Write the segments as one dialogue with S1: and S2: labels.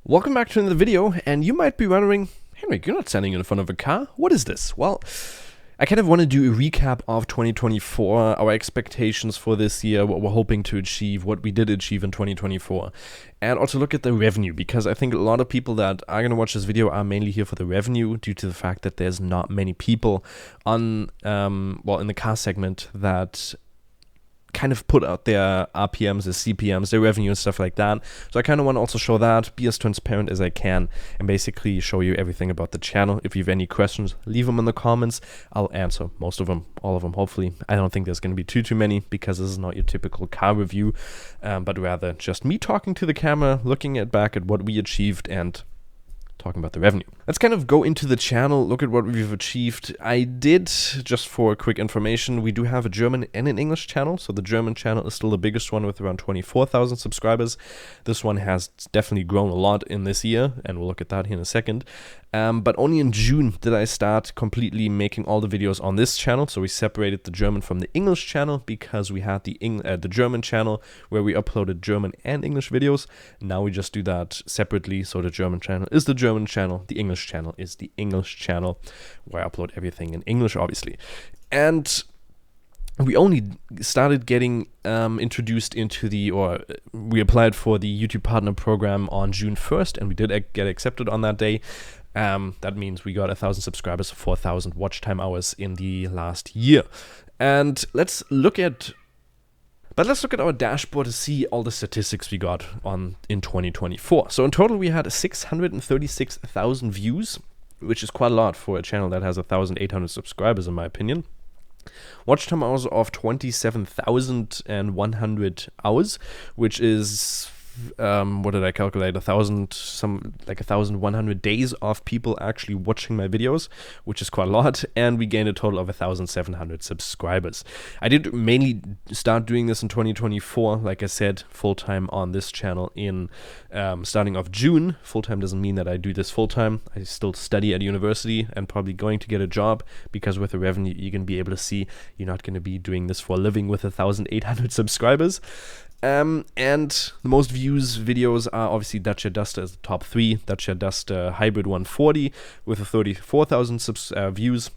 S1: Welcome back to another video, and you might be wondering, Henrik, you're not standing in front of a car. What is this? Well, I kind of want to do a recap of 2024, our expectations for this year, what we're hoping to achieve, what we did achieve in 2024, and also look at the revenue, because I think a lot of people that are going to watch this video are mainly here for the revenue due to the fact that there's not many people on, in the car segment that kind of put out their RPMs, their CPMs, their revenue and stuff like that. So I kind of want to also show that, be as transparent as I can, and basically show you everything about the channel. If you have any questions, leave them in the comments. I'll answer most of them, all of them, hopefully. I don't think there's going to be too many, because this is not your typical car review, but rather just me talking to the camera, looking back at what we achieved and talking about the revenue. Let's kind of go into the channel, look at what we've achieved. I did, just for quick information, we do have a German and an English channel. So the German channel is still the biggest one with around 24,000 subscribers. This one has definitely grown a lot in this year, and we'll look at that here in a second. But only in June did I start completely making all the videos on this channel. So we separated the German from the English channel, because we had the German channel where we uploaded German and English videos. Now we just do that separately. So the German channel is the German channel, the English channel is the English channel, where I upload everything in English, obviously. And we only started getting introduced into we applied for the YouTube Partner Program on June 1st, and we did get accepted on that day. That means we got 1,000 subscribers, 4,000 watch time hours in the last year. And let's look at our dashboard to see all the statistics we got in 2024. So in total, we had 636,000 views, which is quite a lot for a channel that has 1,800 subscribers, in my opinion. Watch time hours of 27,100 hours, which is what did I calculate? 1,100 days of people actually watching my videos, which is quite a lot. And we gained a total of 1,700 subscribers. I did mainly start doing this in 2024, like I said, full-time on this channel in starting of June. Full-time doesn't mean that I do this full-time. I still study at university and probably going to get a job, because with the revenue you're going to be able to see, you're not going to be doing this for a living with 1,800 subscribers. And the most views videos are obviously Dacia Duster as the top 3, Dacia Duster Hybrid 140 with 34,000 views.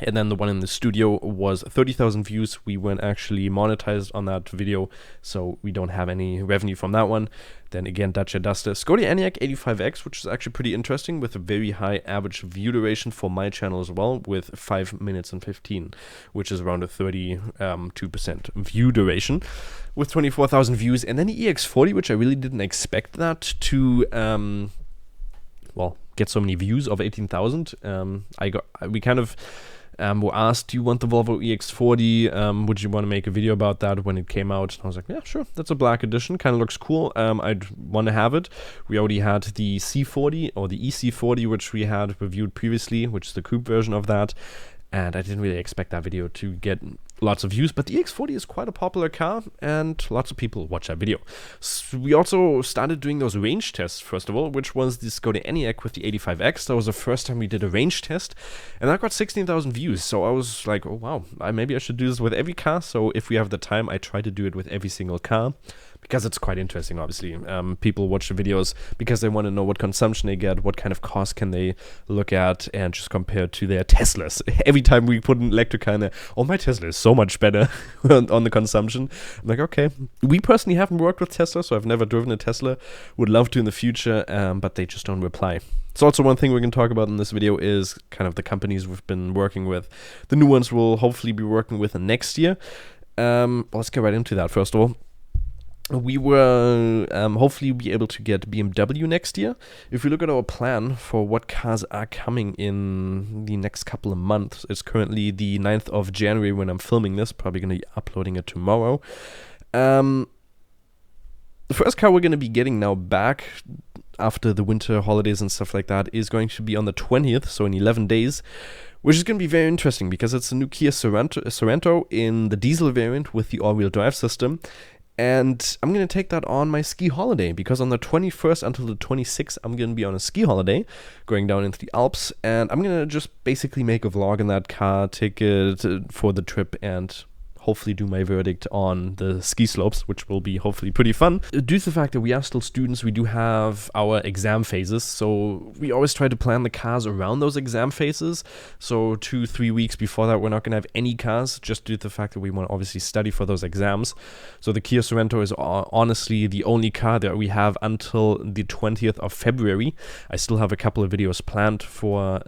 S1: And then the one in the studio was 30,000 views. We weren't actually monetized on that video, so we don't have any revenue from that one. Then again, Dacia Duster, Skoda Enyaq 85X, which is actually pretty interesting, with a very high average view duration for my channel as well, with 5 minutes and 15, which is around a 32% view duration, with 24,000 views. And then the EX40, which I really didn't expect that to get so many views of 18,000. We kind of were asked, do you want the Volvo EX40? Would you want to make a video about that when it came out? And I was like, yeah, sure. That's a black edition. Kind of looks cool. I'd want to have it. We already had the C40 or the EC40, which we had reviewed previously, which is the coupe version of that. And I didn't really expect that video to get lots of views, but the EX40 is quite a popular car, and lots of people watch that video. So we also started doing those range tests, first of all, which was the Skoda Enyaq with the 85X. That was the first time we did a range test, and that got 16,000 views. So I was like, oh wow, maybe I should do this with every car. So if we have the time, I try to do it with every single car, because it's quite interesting, obviously. People watch the videos because they want to know what consumption they get, what kind of cost can they look at, and just compare to their Teslas. Every time we put an electric car in there, oh, my Tesla is so much better on the consumption. I'm like, okay. We personally haven't worked with Tesla, so I've never driven a Tesla. Would love to in the future, but they just don't reply. So also one thing we're going to talk about in this video is kind of the companies we've been working with. The new ones we'll hopefully be working with next year. Let's get right into that, first of all. We will hopefully be able to get BMW next year. If we look at our plan for what cars are coming in the next couple of months, it's currently the 9th of January when I'm filming this, probably going to be uploading it tomorrow. The first car we're going to be getting now back after the winter holidays and stuff like that is going to be on the 20th, so in 11 days. Which is going to be very interesting, because it's a new Kia Sorento in the diesel variant with the all-wheel drive system. And I'm going to take that on my ski holiday, because on the 21st until the 26th, I'm going to be on a ski holiday going down into the Alps. And I'm going to just basically make a vlog in that car, take it for the trip, and hopefully do my verdict on the ski slopes, which will be hopefully pretty fun. Due to the fact that we are still students, we do have our exam phases, so we always try to plan the cars around those exam phases. So 2-3 weeks before that, we're not going to have any cars, just due to the fact that we want to obviously study for those exams. So the Kia Sorento is honestly the only car that we have until the 20th of February. I still have a couple of videos planned for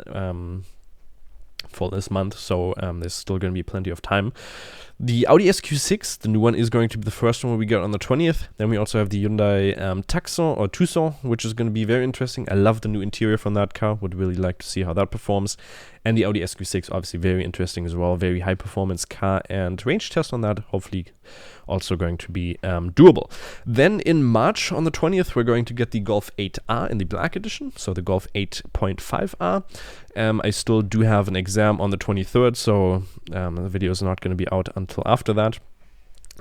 S1: this month, so there's still going to be plenty of time. The Audi SQ6, the new one, is going to be the first one we get on the 20th. Then we also have the Hyundai Tucson, which is going to be very interesting. I love the new interior from that car. Would really like to see how that performs. And the Audi SQ6, obviously very interesting as well. Very high performance car, and range test on that hopefully also going to be doable. Then in March on the 20th, we're going to get the Golf 8R in the black edition, so the Golf 8.5R. I still do have an exam on the 23rd, so the video is not going to be out until after that.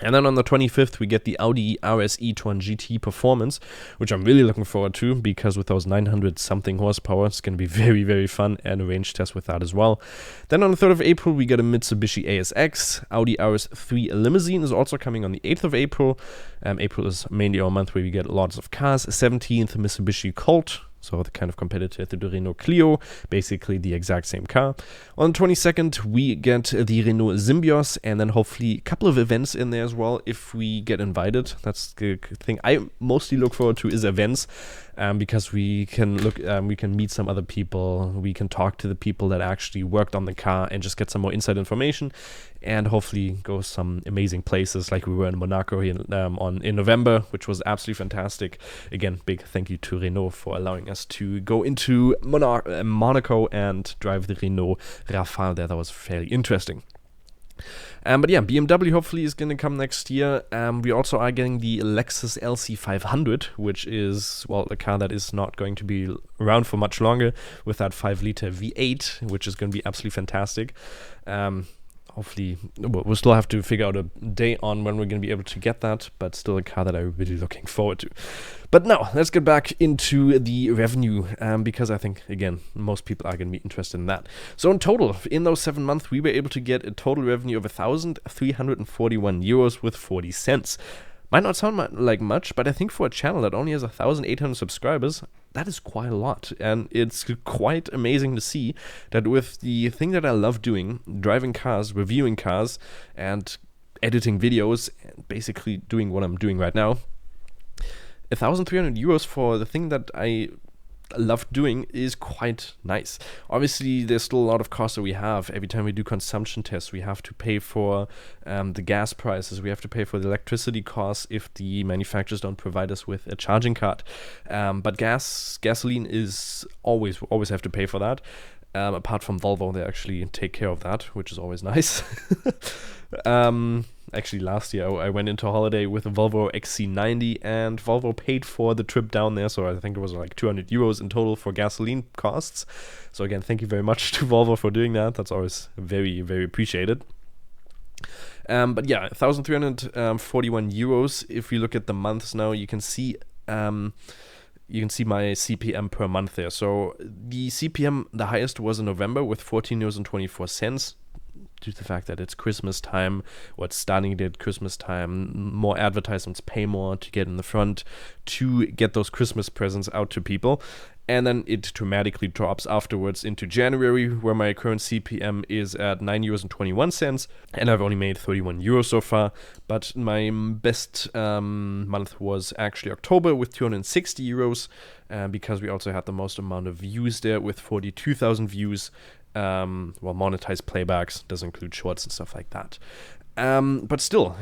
S1: And then on the 25th, we get the Audi RS e-tron GT Performance, which I'm really looking forward to, because with those 900-something horsepower, it's going to be very, very fun, and a range test with that as well. Then on the 3rd of April, we get a Mitsubishi ASX. Audi RS3 Limousine is also coming on the 8th of April. April is mainly our month where we get lots of cars. 17th, Mitsubishi Colt. So the kind of competitor to the Renault Clio, basically the exact same car. On the 22nd, we get the Renault Symbios, and then hopefully a couple of events in there as well, if we get invited. That's the thing I mostly look forward to, is events, because we can meet some other people, we can talk to the people that actually worked on the car and just get some more inside information, and hopefully go some amazing places, like we were in Monaco here in November, which was absolutely fantastic. Again, big thank you to Renault for allowing us to go into Monaco and drive the Renault Rafale there. That was fairly interesting. But yeah, BMW hopefully is going to come next year. We also are getting the Lexus LC500, which is, well, a car that is not going to be around for much longer, with that 5-liter V8, which is going to be absolutely fantastic. Hopefully, we'll still have to figure out a day on when we're going to be able to get that, but still a car that I'm really looking forward to. But now, let's get back into the revenue, because I think, again, most people are going to be interested in that. So in total, in those 7 months, we were able to get a total revenue of 1,341 euros with 40 cents. Might not sound like much, but I think for a channel that only has 1,800 subscribers, that is quite a lot. And it's quite amazing to see that with the thing that I love doing, driving cars, reviewing cars, and editing videos, and basically doing what I'm doing right now, 1,300 euros for the thing that I love doing is quite nice. Obviously, there's still a lot of costs that we have. Every time we do consumption tests, we have to pay for the gas prices. We have to pay for the electricity costs if the manufacturers don't provide us with a charging card. But gasoline is always have to pay for that. Apart from Volvo, they actually take care of that, which is always nice. Actually, last year I went into a holiday with a Volvo XC90, and Volvo paid for the trip down there, so I think it was like 200 euros in total for gasoline costs. So again, thank you very much to Volvo for doing that. That's always very, very appreciated. But yeah, 1,341 euros. If you look at the months now, you can see my CPM per month there. So the CPM, the highest was in November with 14 euros and 24 cents. Due to the fact that it's Christmas time, or it's starting at Christmas time, more advertisements pay more to get in the front, to get those Christmas presents out to people. And then it dramatically drops afterwards into January, where my current CPM is at 9 euros and 21 cents, and I've only made 31 euros so far. But my best month was actually October with 260 euros, because we also had the most amount of views there with 42,000 views. Monetized playbacks, doesn't include shorts and stuff like that. But still,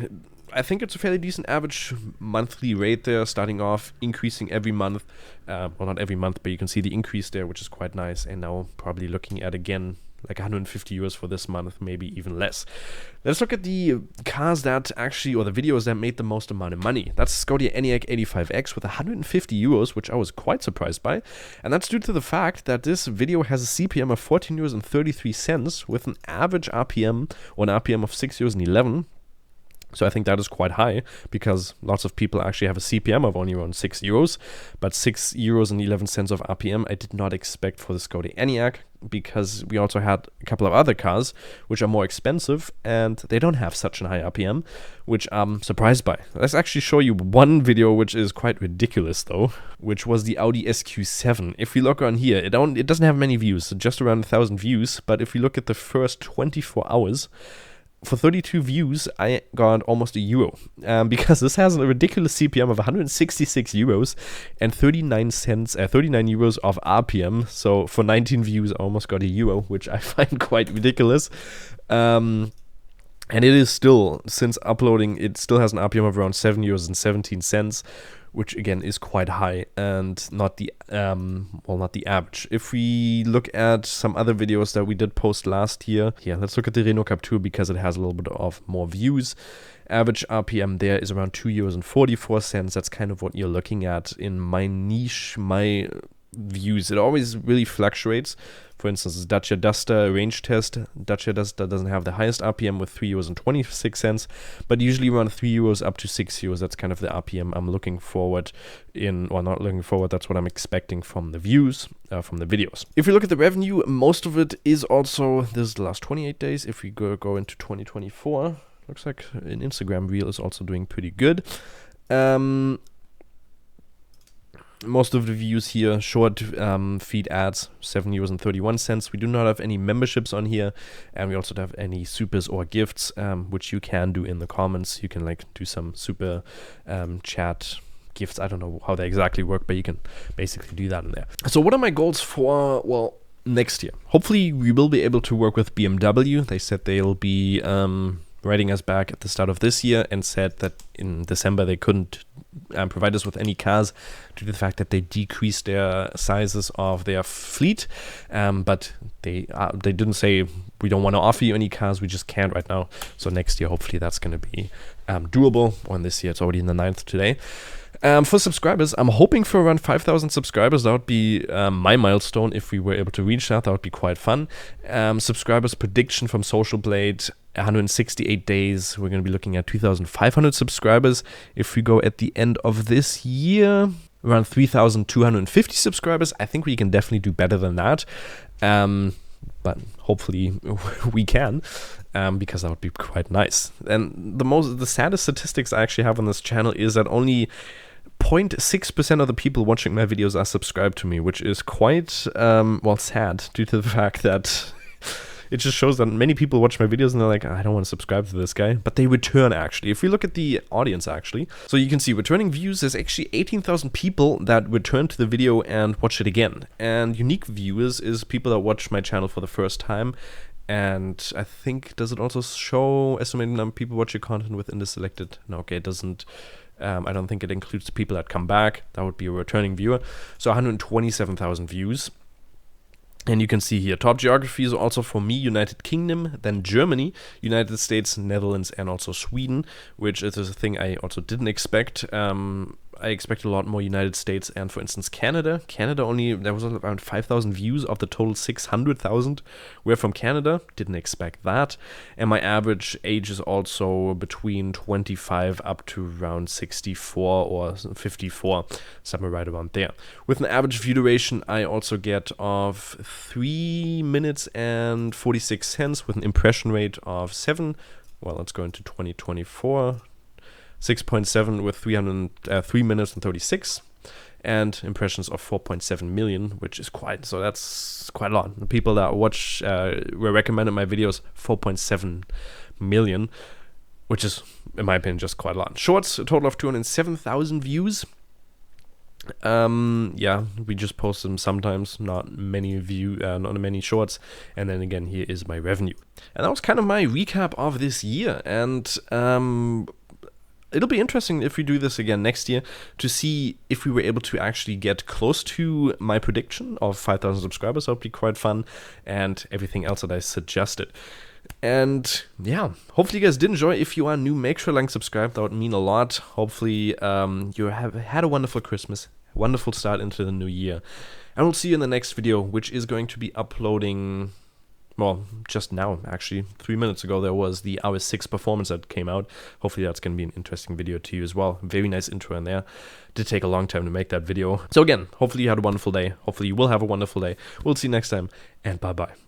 S1: I think it's a fairly decent average monthly rate there, starting off, increasing every month. Well, not every month, but you can see the increase there, which is quite nice. And now probably looking at, again, like 150 euros for this month, maybe even less. Let's look at the cars that actually, or the videos that made the most amount of money. That's Skoda Enyaq 85X with 150 euros, which I was quite surprised by. And that's due to the fact that this video has a CPM of 14 euros and 33 cents with an average RPM, or an RPM of 6 euros and 11. So I think that is quite high, because lots of people actually have a CPM of only around €6, but €6.11 of RPM I did not expect for the Skoda Enyaq, because we also had a couple of other cars which are more expensive and they don't have such a high RPM, which I'm surprised by. Let's actually show you one video which is quite ridiculous though, which was the Audi SQ7. If we look on here, it doesn't have many views, just around 1,000 views, but if we look at the first 24 hours, for 32 views, I got almost €1, because this has a ridiculous CPM of €166 and 39 euros of RPM. So for 19 views, I almost got €1, which I find quite ridiculous. And it is still, since uploading, it still has an RPM of around €7.17, which again is quite high and not the not the average. If we look at some other videos that we did post last year, let's look at the Renault Captur, because it has a little bit of more views. Average RPM there is around €2.44. That's kind of what you're looking at in my niche, my views. It always really fluctuates. For instance, this Dacia Duster range test. Dacia Duster doesn't have the highest RPM with €3.26, but usually around €3 up to €6. That's kind of the RPM I'm looking forward not looking forward, that's what I'm expecting from the views, from the videos. If we look at the revenue, most of it is also, this is the last 28 days. If we go into 2024, looks like an Instagram reel is also doing pretty good. Most of the views here, short feed ads, €7.31. We do not have any memberships on here, and we also don't have any supers or gifts, which you can do in the comments. You can do some super chat gifts. I don't know how they exactly work, but you can basically do that in there. So what are my goals for, next year? Hopefully we will be able to work with BMW. They said they'll be writing us back at the start of this year, and said that in December they couldn't provide us with any cars due to the fact that they decreased their sizes of their fleet, but they didn't say we don't want to offer you any cars, we just can't right now. So next year hopefully that's going to be doable, or this year it's already in the 9th today. For subscribers, I'm hoping for around 5,000 subscribers. That would be my milestone. If we were able to reach that would be quite fun. Subscribers prediction from Social Blade, 168 days. We're going to be looking at 2,500 subscribers. If we go at the end of this year, around 3,250 subscribers. I think we can definitely do better than that. But hopefully we can, because that would be quite nice. And the saddest statistics I actually have on this channel is that only 0.6% of the people watching my videos are subscribed to me, which is quite, sad, due to the fact that it just shows that many people watch my videos and they're like, I don't want to subscribe to this guy, but they return actually. If we look at the audience actually, so you can see returning views, there's actually 18,000 people that return to the video and watch it again. And unique viewers is people that watch my channel for the first time. And I think, does it also show estimated number of people watch your content within the selected? No, okay, it doesn't. I don't think it includes the people that come back. That would be a returning viewer. So 127,000 views. And you can see here, top geographies also for me, United Kingdom, then Germany, United States, Netherlands, and also Sweden, which is a thing I also didn't expect. I expected a lot more United States and, for instance, Canada. Canada only, there was around 5,000 views of the total 600,000 were from Canada. Didn't expect that. And my average age is also between 25 up to around 64 or 54, somewhere right around there. With an average view duration, I also get of 3 minutes and 46 seconds with an impression rate of 7. Well, let's go into 2024. 6.7 with 3 minutes and 36, and impressions of 4.7 million, which is that's quite a lot. The people that watch were recommended my videos, 4.7 million, which is, in my opinion, just quite a lot. Shorts, a total of 207,000 views. We just post them sometimes, not many shorts. And then again, here is my revenue. And that was kind of my recap of this year. And it'll be interesting if we do this again next year to see if we were able to actually get close to my prediction of 5,000 subscribers. That would be quite fun, and everything else that I suggested. And yeah, hopefully you guys did enjoy. If you are new, make sure to like, subscribe. That would mean a lot. Hopefully you have had a wonderful Christmas, wonderful start into the new year. And we'll see you in the next video, which is going to be uploading well, just now, actually, 3 minutes ago, there was the iOS 6 performance that came out. Hopefully that's going to be an interesting video to you as well. Very nice intro in there. Did take a long time to make that video. So again, hopefully you had a wonderful day. Hopefully you will have a wonderful day. We'll see you next time, and bye-bye.